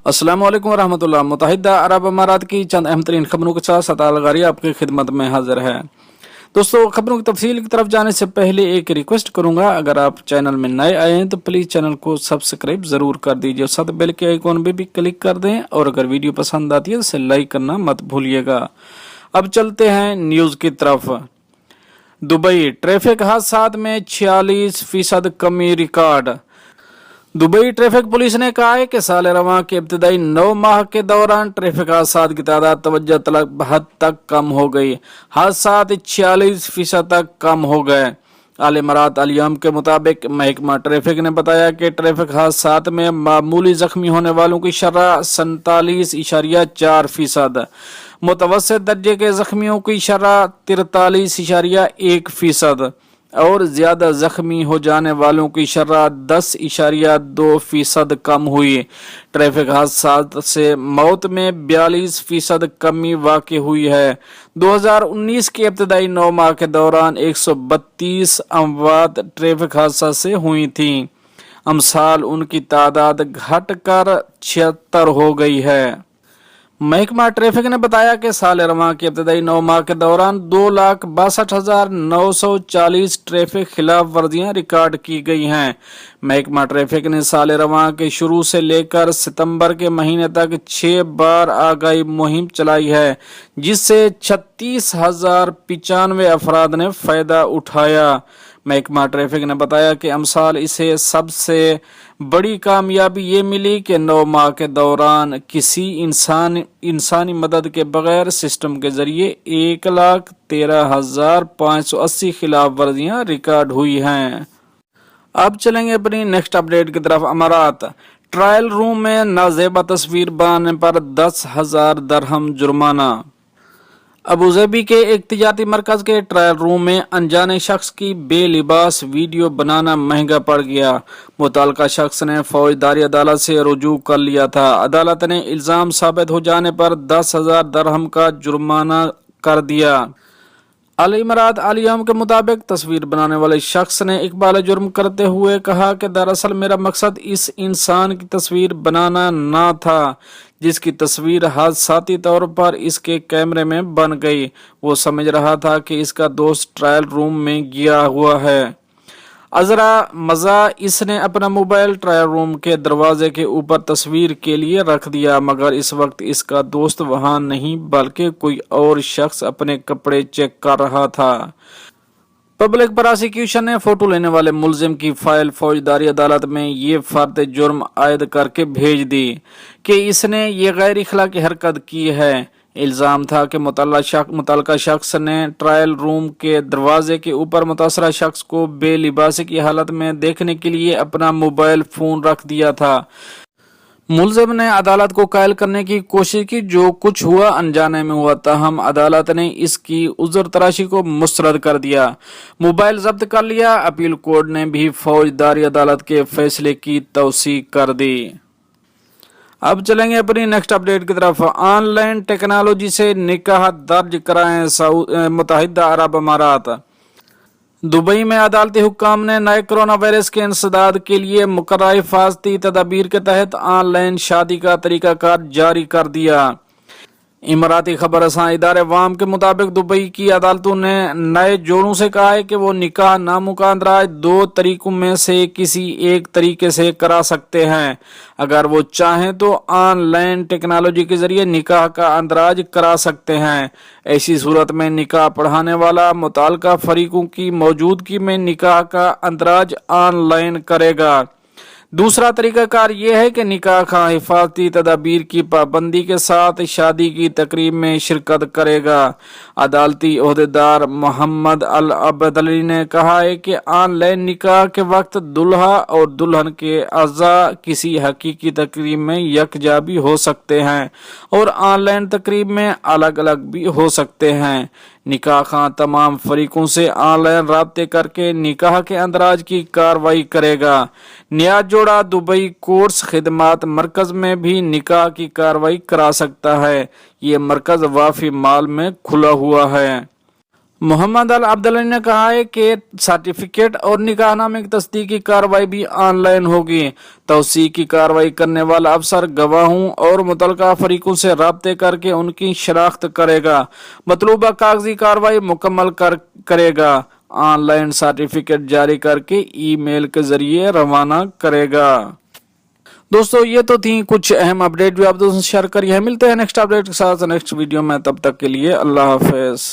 अस्सलाम वालेकुम रहमतुल्लाह। मुत्तहिदा अरब अमारात की चंद अहम तरीन खबरों के साथ सताल गारी आपकी खिदमत में हाजिर है। दोस्तों, खबरों की तफसील की तरफ जाने से पहले एक रिक्वेस्ट करूंगा, अगर आप चैनल में नए आए हैं तो प्लीज़ चैनल को सब्सक्राइब ज़रूर कर दीजिए, साथ बेल के आइकॉन पे भी क्लिक कर दें और अगर वीडियो पसंद आती है तो इसे लाइक करना मत भूलिएगा। अब चलते हैं न्यूज़ की तरफ। दुबई ट्रैफिक हादसात में 46% कमी रिकॉर्ड। दुबई ट्रैफिक पुलिस ने कहा है कि साल रवां के इब्तदाई 9 माह के दौरान ट्रैफिक हादसात की तादाद तवज्जो हद तक कम हो गई। हादसात 46% तक कम हो गए। आल इमारात अल-यम के मुताबिक महकमा ट्रैफिक ने बताया कि ट्रैफिक हादसात में मामूली जख्मी होने वालों की शरह 47.4%, मुतवस्सित दर्जे के जख्मियों की शरह 43.1% और ज्यादा जख्मी हो जाने वालों की शरह 10.2% कम हुई। ट्रैफिक हादसात से मौत में 42% कमी वाक़ई हुई है। 2019 के इब्तदाई 9 माह के दौरान 132 अमवात ट्रैफिक हादसा से हुई थी। अमसाल उनकी तादाद घटकर 76 हो गई है। महकमा ट्रैफिक ने बताया कि साल रवां के इब्तदाई 9 माह के दौरान 2,62,940 ट्रैफिक खिलाफ वर्जियां रिकॉर्ड की गई हैं। महकमा ट्रैफिक ने साल रवां के शुरू से लेकर सितंबर के महीने तक 6 बार आगाही मुहिम चलाई है, जिससे 36,095 अफराद ने फायदा उठाया। महकमा ट्रैफिक ने बताया कि अमसाल इसे सबसे बड़ी कामयाबी ये मिली कि 9 माह के दौरान किसी इंसानी मदद के बगैर सिस्टम के जरिए 1,13,580 खिलाफ वर्जियां रिकॉर्ड हुई हैं। अब चलेंगे अपनी नेक्स्ट अपडेट की तरफ। अमारात ट्रायल रूम में नाजेबा तस्वीर बनाने पर 10,000 दरहम जुर्माना। अबूजबी के एक तिजारती मरकज के ट्रायल रूम में अनजाने शख्स की बेलिबास वीडियो बनाना महंगा पड़ गया। मुतल्लिका शख्स ने फौजदारी अदालत से रुजू कर लिया था। अदालत ने इल्जाम साबित हो जाने पर 10,000 दरहम का जुर्माना कर दिया। अल इमारात अल-यम के मुताबिक तस्वीर बनाने वाले शख्स ने इकबाल जुर्म करते हुए कहा कि दरअसल मेरा मकसद इस इंसान की तस्वीर बनाना ना था जिसकी तस्वीर हादसाती तौर पर इसके कैमरे में बन गई। वो समझ रहा था कि इसका दोस्त ट्रायल रूम में गया हुआ है। अजरा मजा इसने अपना मोबाइल ट्रायल रूम के दरवाजे के ऊपर तस्वीर के लिए रख दिया, मगर इस वक्त इसका दोस्त वहां नहीं बल्कि कोई और शख्स अपने कपड़े चेक कर रहा था। पब्लिक प्रोसिक्यूशन ने फोटो लेने वाले मुलजिम की फाइल फौजदारी अदालत में ये फर्द जुर्म आयद करके भेज दी कि इसने ये गैर इखलाकी हरकत की है। इल्जाम था कि मुतल्लिका शख्स ने ट्रायल रूम के दरवाजे के ऊपर मुतासरा शख्स को बेलिबासी की हालत में देखने के लिए अपना मोबाइल फोन रख दिया था। मुलजिम ने अदालत को कायल करने की कोशिश की, जो कुछ हुआ अनजाने में हुआ, ताहम अदालत ने इसकी उज़्र तराशी को मुस्तरद कर दिया, मोबाइल जब्त कर लिया। अपील कोर्ट ने भी फौजदारी अदालत के फैसले की तौसीक कर दी। अब चलेंगे अपनी नेक्स्ट अपडेट की तरफ। ऑनलाइन टेक्नोलॉजी से निकाह दर्ज कराएं मुत्तहिदा अरब अमारात। दुबई में अदालती हुक्काम ने नए कोरोना वायरस के इंसदाद के लिए मुकर्रर हिफाजती तदाबीर के तहत ऑनलाइन शादी का तरीकाकार जारी कर दिया। इमराती खबर रसां इदारे वाम के मुताबिक दुबई की अदालतों ने नए जोड़ों से कहा है कि वो निकाह नामों का अंदराज 2 तरीकों में से किसी एक तरीके से करा सकते हैं। अगर वो चाहें तो ऑनलाइन टेक्नोलॉजी के जरिए निकाह का अंदराज करा सकते हैं। ऐसी सूरत में निकाह पढ़ाने वाला मुतल्लिका फरीकों की मौजूदगी में निकाह का अंदराज ऑनलाइन करेगा। दूसरा तरीकाकार यह है कि निकाह का हिफाजती तदाबीर की पाबंदी के साथ शादी की तकरीब में शिरकत करेगा। अदालती ओहदेदार मोहम्मद अल अबदली ने कहा है कि ऑनलाइन निकाह के वक्त दुल्हा और दुल्हन के अज़ा किसी हकीकी तकरीब में यकजा भी हो सकते हैं और ऑनलाइन तकरीब में अलग अलग भी हो सकते हैं। निकाह खां तमाम फरीकों से ऑनलाइन राब्ते करके निकाह के अंदराज की कार्रवाई करेगा। नया जोड़ा दुबई कोर्स खिदमात मरकज में भी निकाह की कार्रवाई करा सकता है। ये मरकज वाफी माल में खुला हुआ है। मोहम्मद अल अब्दुल्ला ने कहा है कि सर्टिफिकेट और निकाहनामे की तस्दीक की कार्रवाई भी ऑनलाइन होगी। तौसीक की कार्रवाई करने वाला अफसर गवाहों और मुतलका फरीकों से राब्ते करके उनकी शनाख्त करेगा, मतलूबा कागजी कार्रवाई मुकम्मल करेगा, ऑनलाइन सर्टिफिकेट जारी करके ईमेल के जरिए रवाना करेगा। दोस्तों ये तो थी कुछ अहम अपडेट, भी आप दोस्तों शेयर करिए। मिलते हैं नेक्स्ट अपडेट के साथ नेक्स्ट वीडियो में, तब तक के लिए अल्लाह हाफिज।